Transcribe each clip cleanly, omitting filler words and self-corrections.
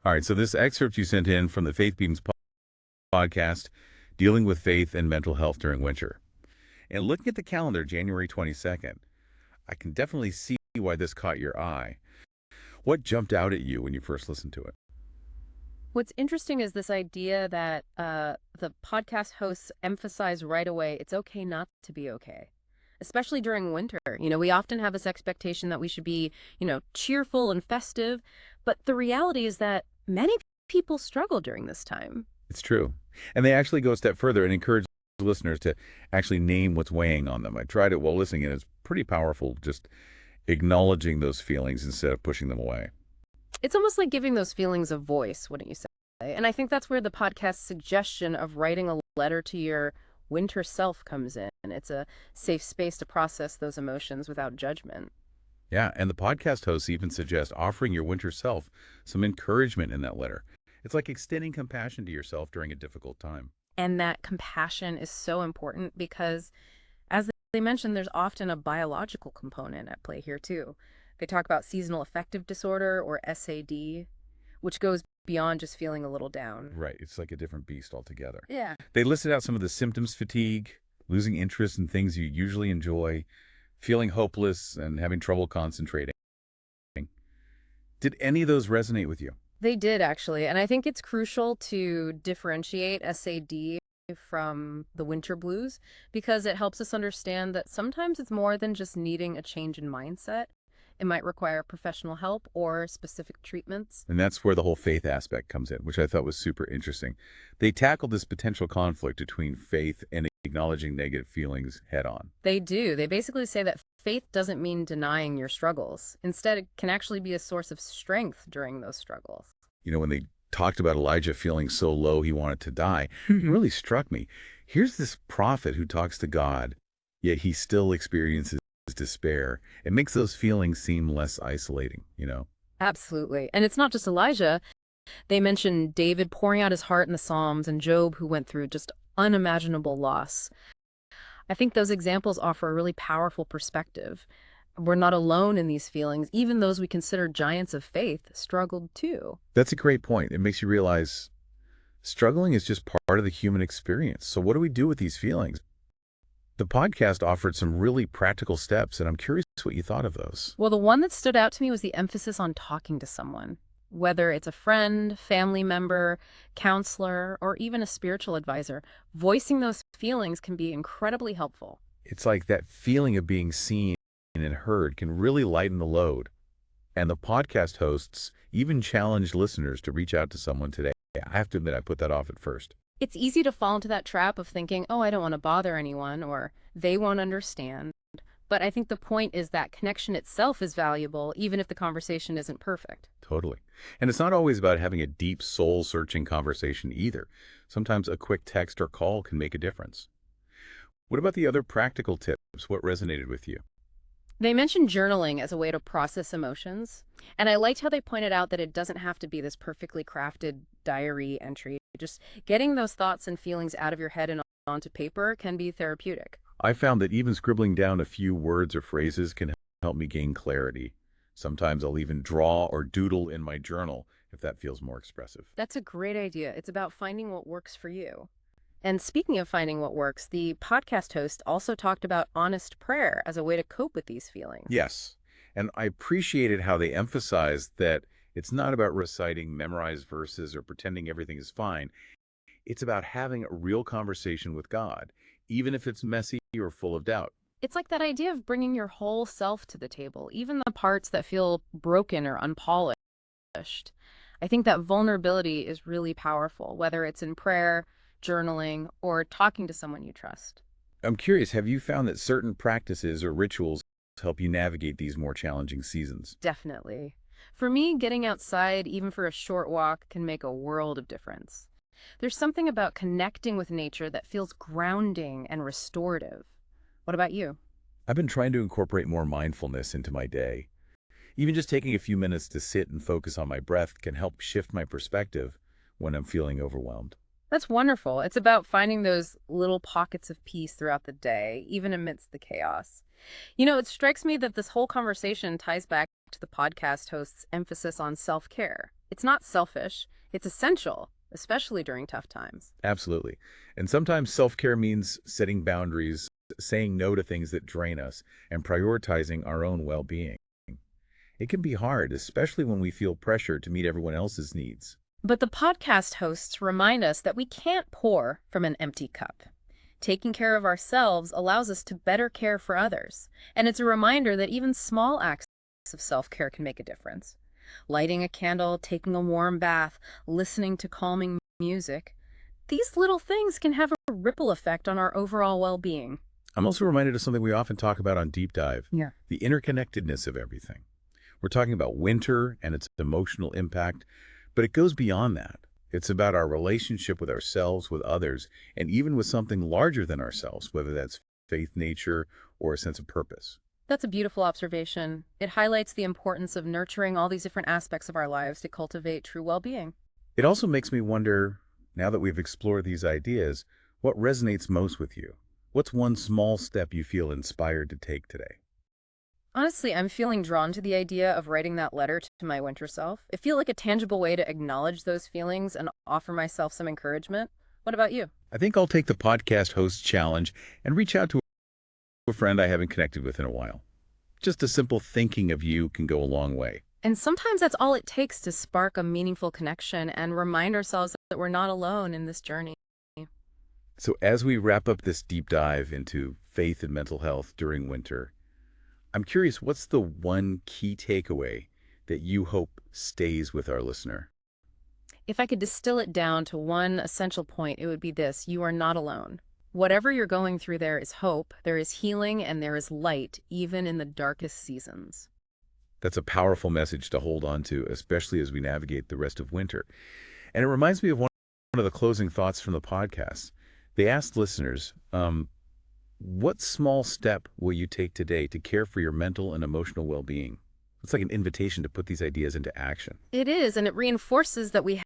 All right, so this excerpt you sent in from the Faith Beams podcast, Dealing with Faith and Mental Health During Winter. And looking at the calendar, January 22nd, I can definitely see why this caught your eye. What jumped out at you when you first listened to it? What's interesting is this idea that the podcast hosts emphasize right away it's okay not to be okay, especially during winter. We often have this expectation that we should be, cheerful and festive, but the reality is that many people struggle during this time. It's true. And they actually go a step further and encourage listeners to actually name what's weighing on them. I tried it while listening, and it's pretty powerful just acknowledging those feelings instead of pushing them away. It's almost like giving those feelings a voice, wouldn't you say? And I think that's where the podcast's suggestion of writing a letter to your winter self comes in. It's a safe space to process those emotions without judgment. Yeah, and the podcast hosts even suggest offering your winter self some encouragement in that letter. It's like extending compassion to yourself during a difficult time. And that compassion is so important because, as they mentioned, there's often a biological component at play here, too. They talk about seasonal affective disorder, or SAD, which goes beyond just feeling a little down. Right, it's like a different beast altogether. Yeah. They listed out some of the symptoms: fatigue, losing interest in things you usually enjoy, feeling hopeless, and having trouble concentrating. Did any of those resonate with you? They did, actually. And I think it's crucial to differentiate SAD from the winter blues because it helps us understand that sometimes it's more than just needing a change in mindset. It might require professional help or specific treatments. And that's where the whole faith aspect comes in, which I thought was super interesting. They tackled this potential conflict between faith and acknowledging negative feelings head on. They do. They basically say that faith doesn't mean denying your struggles. Instead, it can actually be a source of strength during those struggles. When they talked about Elijah feeling so low he wanted to die, it really struck me. Here's this prophet who talks to God, yet he still experiences despair. It makes those feelings seem less isolating. Absolutely. And it's not just Elijah. They mention David pouring out his heart in the Psalms and Job, who went through just unimaginable loss. I think those examples offer a really powerful perspective. We're not alone in these feelings. Even those we consider giants of faith struggled too. That's a great point. It makes you realize struggling is just part of the human experience. So what do we do with these feelings? The podcast offered some really practical steps, and I'm curious what you thought of those. Well, the one that stood out to me was the emphasis on talking to someone, whether it's a friend, family member, counselor, or even a spiritual advisor. Voicing those feelings can be incredibly helpful. It's like that feeling of being seen and heard can really lighten the load. And the podcast hosts even challenged listeners to reach out to someone today. I have to admit, I put that off at first. It's easy to fall into that trap of thinking, oh, I don't want to bother anyone, or they won't understand. But I think the point is that connection itself is valuable, even if the conversation isn't perfect. Totally. And it's not always about having a deep, soul-searching conversation either. Sometimes a quick text or call can make a difference. What about the other practical tips? What resonated with you? They mentioned journaling as a way to process emotions, and I liked how they pointed out that it doesn't have to be this perfectly crafted diary entry. Just getting those thoughts and feelings out of your head and onto paper can be therapeutic. I found that even scribbling down a few words or phrases can help me gain clarity. Sometimes I'll even draw or doodle in my journal if that feels more expressive. That's a great idea. It's about finding what works for you. And speaking of finding what works, the podcast host also talked about honest prayer as a way to cope with these feelings. Yes, and I appreciated how they emphasized that it's not about reciting memorized verses or pretending everything is fine. It's about having a real conversation with God, even if it's messy or full of doubt. It's like that idea of bringing your whole self to the table, even the parts that feel broken or unpolished. I think that vulnerability is really powerful, whether it's in prayer, journaling, or talking to someone you trust. I'm curious, have you found that certain practices or rituals help you navigate these more challenging seasons? Definitely. For me, getting outside, even for a short walk, can make a world of difference. There's something about connecting with nature that feels grounding and restorative. What about you? I've been trying to incorporate more mindfulness into my day. Even just taking a few minutes to sit and focus on my breath can help shift my perspective when I'm feeling overwhelmed. That's wonderful. It's about finding those little pockets of peace throughout the day, even amidst the chaos. It strikes me that this whole conversation ties back to the podcast host's emphasis on self-care. It's not selfish, it's essential, especially during tough times. Absolutely. And sometimes self-care means setting boundaries, saying no to things that drain us, and prioritizing our own well-being. It can be hard, especially when we feel pressure to meet everyone else's needs. But the podcast hosts remind us that we can't pour from an empty cup. Taking care of ourselves allows us to better care for others, and it's a reminder that even small acts of self-care can make a difference. Lighting a candle, taking a warm bath, listening to calming music, these little things can have a ripple effect on our overall well-being. I'm also reminded of something we often talk about on Deep Dive, Yeah. the interconnectedness of everything. We're talking about winter and its emotional impact, but it goes beyond that. It's about our relationship with ourselves, with others, and even with something larger than ourselves, whether that's faith, nature, or a sense of purpose. That's a beautiful observation. It highlights the importance of nurturing all these different aspects of our lives to cultivate true well-being. It also makes me wonder, now that we've explored these ideas, what resonates most with you? What's one small step you feel inspired to take today? Honestly, I'm feeling drawn to the idea of writing that letter to my winter self. It feels like a tangible way to acknowledge those feelings and offer myself some encouragement. What about you? I think I'll take the podcast host challenge and reach out to a friend I haven't connected with in a while. Just a simple thinking of you can go a long way. And sometimes that's all it takes to spark a meaningful connection and remind ourselves that we're not alone in this journey. So as we wrap up this deep dive into faith and mental health during winter, I'm curious, what's the one key takeaway that you hope stays with our listener? If I could distill it down to one essential point, it would be this: you are not alone. Whatever you're going through, there is hope, there is healing, and there is light, even in the darkest seasons. That's a powerful message to hold on to, especially as we navigate the rest of winter. And it reminds me of one of the closing thoughts from the podcast. They asked listeners, what small step will you take today to care for your mental and emotional well-being? It's like an invitation to put these ideas into action. It is, and it reinforces that we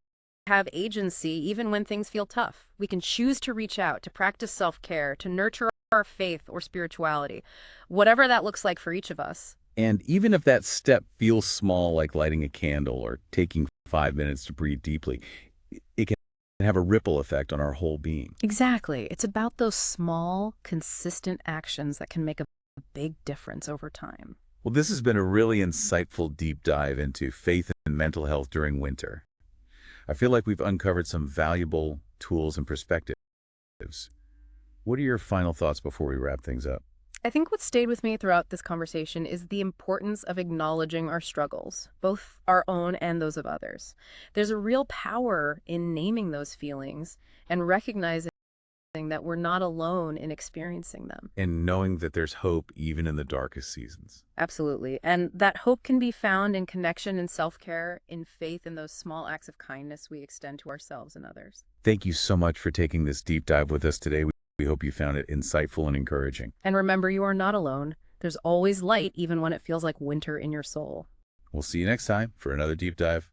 have agency even when things feel tough. We can choose to reach out, to practice self-care, to nurture our faith or spirituality, whatever that looks like for each of us. And even if that step feels small, like lighting a candle or taking 5 minutes to breathe deeply, it can have a ripple effect on our whole being. Exactly. It's about those small, consistent actions that can make a big difference over time. Well, this has been a really insightful deep dive into faith and mental health during winter. I feel like we've uncovered some valuable tools and perspectives. What are your final thoughts before we wrap things up? I think what stayed with me throughout this conversation is the importance of acknowledging our struggles, both our own and those of others. There's a real power in naming those feelings and recognizing that we're not alone in experiencing them. And knowing that there's hope even in the darkest seasons. Absolutely. And that hope can be found in connection and self-care, in faith in those small acts of kindness we extend to ourselves and others. Thank you so much for taking this deep dive with us today. We hope you found it insightful and encouraging. And remember, you are not alone. There's always light, even when it feels like winter in your soul. We'll see you next time for another deep dive.